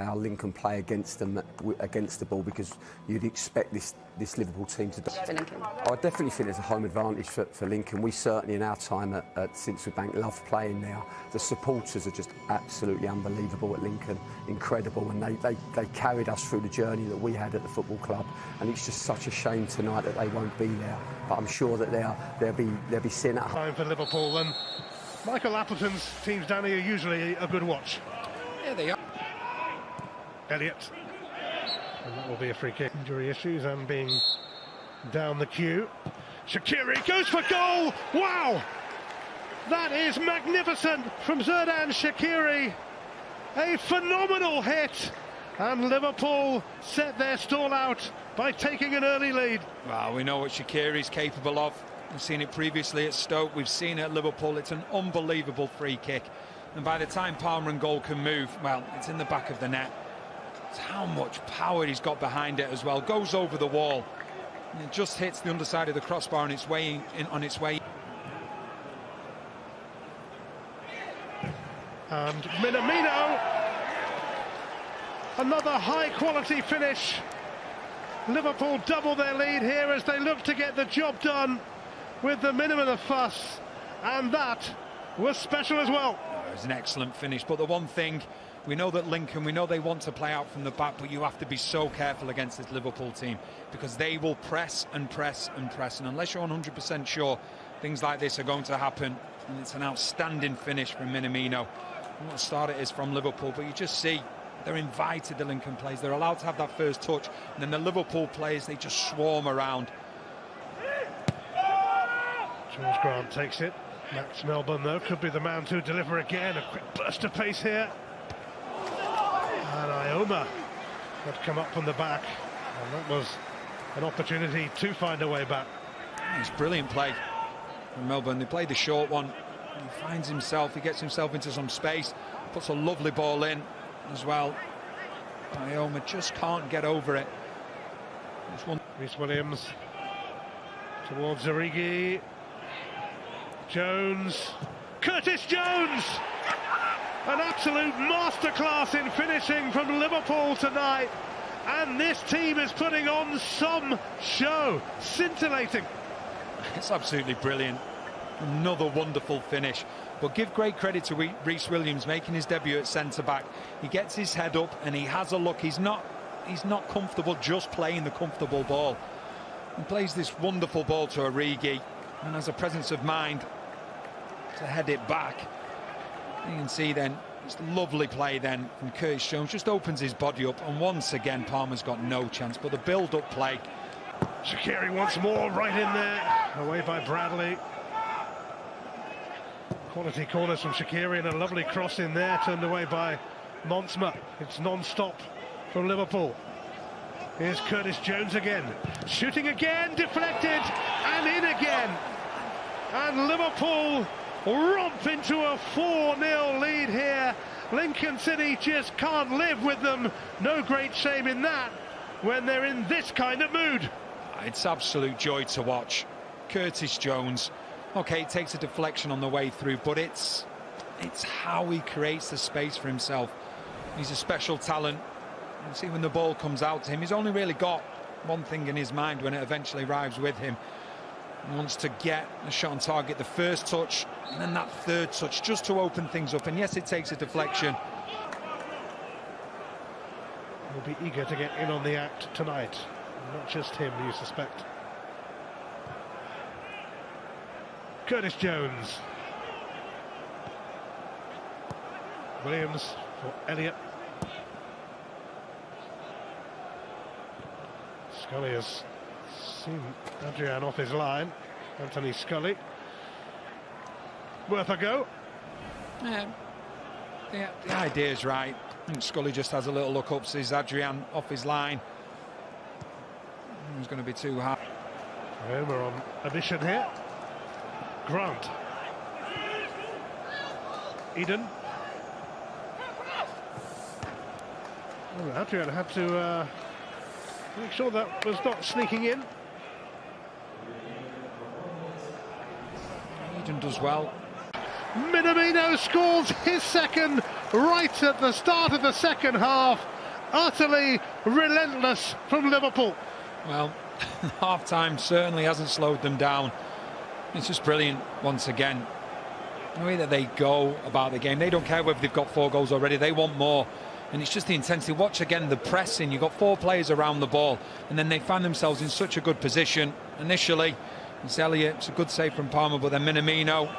how Lincoln play against them against the ball, because you'd expect this Liverpool team to. For Lincoln. I definitely think there's a home advantage for Lincoln. We certainly, in our time at Cincy Bank, love playing there. The supporters are just absolutely unbelievable at Lincoln, incredible, and they carried us through the journey that we had at the football club. And it's just such a shame tonight that they won't be there. But I'm sure that they'll be seeing it. Time for Liverpool, and Michael Appleton's teams down here are usually a good watch. Yeah, they are. Elliott, and that will be a free kick. Injury issues and being down the queue. Shaqiri goes for goal. Wow, that is magnificent from Xherdan Shaqiri. A phenomenal hit, and Liverpool set their stall out by taking an early lead. Well, we know what Shaqiri's capable of. We've seen it previously at Stoke, we've seen it at Liverpool. It's an unbelievable free kick, and by the time Palmer and goal can move, well, it's in the back of the net. It's how much power he's got behind it as well. Goes over the wall, and it just hits the underside of the crossbar on its way in. And Minamino, another high-quality finish. Liverpool double their lead here as they look to get the job done with the minimum of fuss, and that was special as well. It was an excellent finish, but the one thing, we know that Lincoln, we know they want to play out from the back, but you have to be so careful against this Liverpool team, because they will press and press and press, and unless you're 100% sure things like this are going to happen. And it's an outstanding finish from Minamino. What a start it is from Liverpool, but you just see they're invited, the Lincoln players, they're allowed to have that first touch, and then the Liverpool players, they just swarm around. George Grant takes it. Max Melbourne, though, could be the man to deliver again. A quick burst of pace here. And Ioma had come up from the back, and that was an opportunity to find a way back. It's brilliant play from Melbourne. They played the short one. He finds himself, he gets himself into some space, puts a lovely ball in as well. Ioma just can't get over it. Rhys Williams towards Origi. Jones, Curtis Jones, an absolute masterclass in finishing from Liverpool tonight, and this team is putting on some show, scintillating. It's absolutely brilliant, another wonderful finish, but give great credit to Rhys Williams making his debut at centre-back. He gets his head up and he has a look. He's not comfortable just playing the comfortable ball. He plays this wonderful ball to Origi and has a presence of mind to head it back. You can see then, it's lovely play then from Curtis Jones, just opens his body up, and once again Palmer's got no chance, but the build-up play. Shaqiri once more, right in there, away by Bradley. Quality corners from Shaqiri, and a lovely cross in there, turned away by Monsma. It's non-stop from Liverpool. Here's Curtis Jones again, shooting again, deflected, and in again. And Liverpool romp into a 4-0 lead here. Lincoln City just can't live with them. No great shame in that when they're in this kind of mood. It's absolute joy to watch. Curtis Jones, okay, takes a deflection on the way through, but it's how he creates the space for himself. He's a special talent. You see, when the ball comes out to him, he's only really got one thing in his mind when it eventually arrives with him. He wants to get a shot on target, the first touch, and then that third touch, just to open things up. And yes, it takes a deflection. He'll be eager to get in on the act tonight. Not just him, you suspect. Curtis Jones. Williams for Elliott. Scully has seen Adrian off his line. Anthony Scully. Worth a go. Yeah, the idea is right. I think Scully just has a little look up, sees Adrian off his line. It's going to be too hard. We're on a mission here. Grant. Eden. Oh, Adrian had to make sure that was not sneaking in. Eden does well. Minamino scores his second right at the start of the second half. utterly relentless from Liverpool. Well, half-time certainly hasn't slowed them down. It's just brilliant once again. The way that they go about the game, they don't care whether they've got 4 goals already, they want more. And it's just the intensity. Watch again the pressing. You've got 4 players around the ball, and then they find themselves in such a good position. Initially, it's Elliott, it's a good save from Palmer, but then Minamino,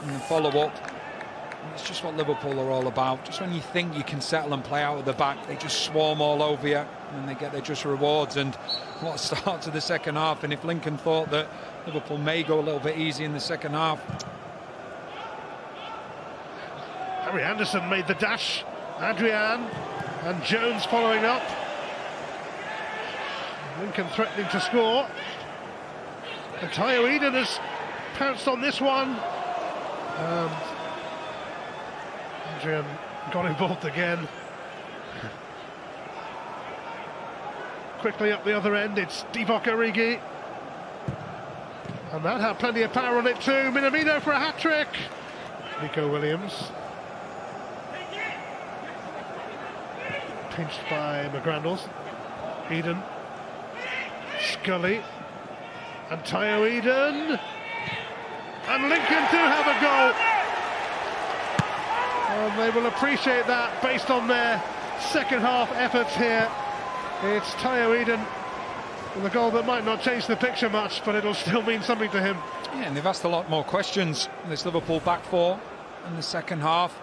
and the follow-up. And it's just what Liverpool are all about. Just when you think you can settle and play out at the back, they just swarm all over you, and they get their just rewards. And what a start to the second half. And if Lincoln thought that Liverpool may go a little bit easy in the second half. Harry Anderson made the dash. Adrian and Jones following up. Lincoln threatening to score. And Tayo Eden has pounced on this one. Adrian got involved again. Quickly up the other end, it's Divock Origi. And that had plenty of power on it too. Minamino for a hat-trick. Nico Williams. Pinched by McGrandles. Eden. Scully. And Tayo Eden. And Lincoln do have a goal. And they will appreciate that based on their second half efforts here. It's Tayo Eden with a goal that might not change the picture much, but it'll still mean something to him. Yeah, and they've asked a lot more questions. This Liverpool back 4 in the second half.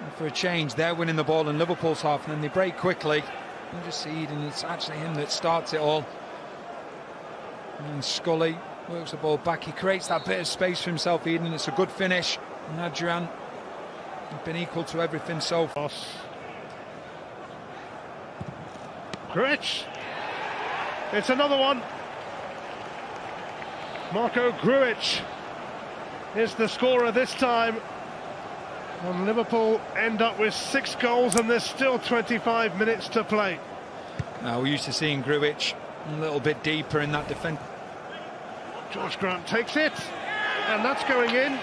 And for a change, they're winning the ball in Liverpool's half, and then they break quickly. You just see Eden, it's actually him that starts it all. And then Scully works the ball back. He creates that bit of space for himself, Eden. It's a good finish. And Adrian has been equal to everything so far. Grujic. It's another one. Marco Grujic is the scorer this time. And Liverpool end up with 6 goals, and there's still 25 minutes to play. Now we're used to seeing Grujic a little bit deeper in that defence. George Grant takes it, and that's going in.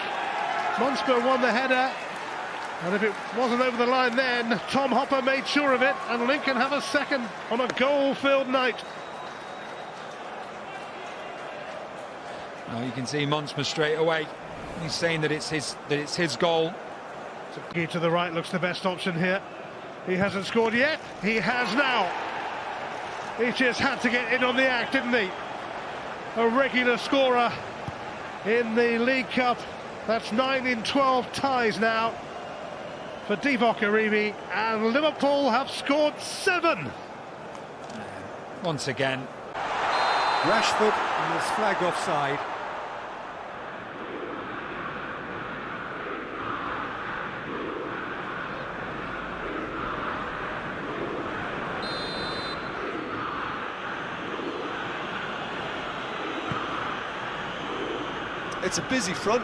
Monsper won the header, and if it wasn't over the line then, Tom Hopper made sure of it, and Lincoln have a second on a goal-filled night. Now you can see Monsper straight away. He's saying that it's his goal. He to the right looks the best option here. He hasn't scored yet. He has now. He just had to get in on the act, didn't he? A regular scorer in the League Cup. That's 9 in 12 ties now for Divock Origi, and Liverpool have scored 7. Once again. Rashford, and it's flagged offside. It's a busy front.